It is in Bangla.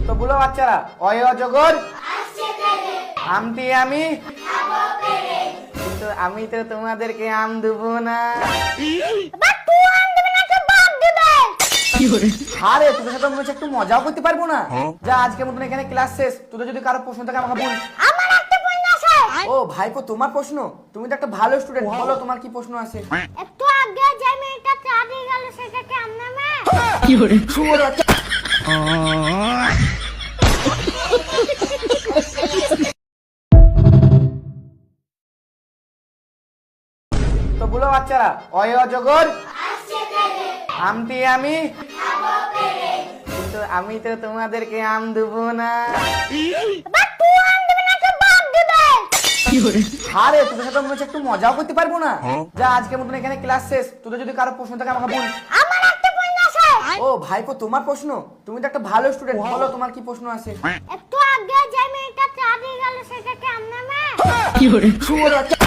তো বলো বাচ্চারা, অয় অজগর আমটি আমি, কিন্তু আমি তো তোমাদেরকে আম দেবো না। আরে তোদের সাথে মনে হচ্ছে একটু মজাও করতে পারবো না। যা, আজকের মতন এখানে ক্লাস শেষ। তোদের যদি কারো প্রশ্ন থাকে আমাকে বল। আমার একটা প্রশ্ন আছে। ও ভাইপো, তোমার প্রশ্ন? তুমি তো একটা ভালো স্টুডেন্ট, বলো তোমার কি প্রশ্ন আছে। একটু আগে যে মেয়েটা চা দিয়ে গেল সেটা কি আপনার মেয়ে? শুয়োর বাচ্চা। তো বলো বাচ্চারা, অয় অজগর আমটি আমি, কিন্তু আমি তো তোমাদেরকে আম দেবো না। আরে তোদের সাথে মনে হচ্ছে একটু মজাও করতে পারবো না। যা, আজকের মতন এখানে ক্লাস শেষ। তোদের যদি কারো প্রশ্ন থাকে আমাকে বল। আমার একটা প্রশ্ন আছে। ও ভাইপো, তোমার প্রশ্ন? তুমি তো একটা ভালো স্টুডেন্ট, বলো তোমার কি প্রশ্ন আছে। একটু আগে যে মেয়েটা চা দিয়ে গেল সেটা কি আপনার মেয়ে? শুয়োর বাচ্চা।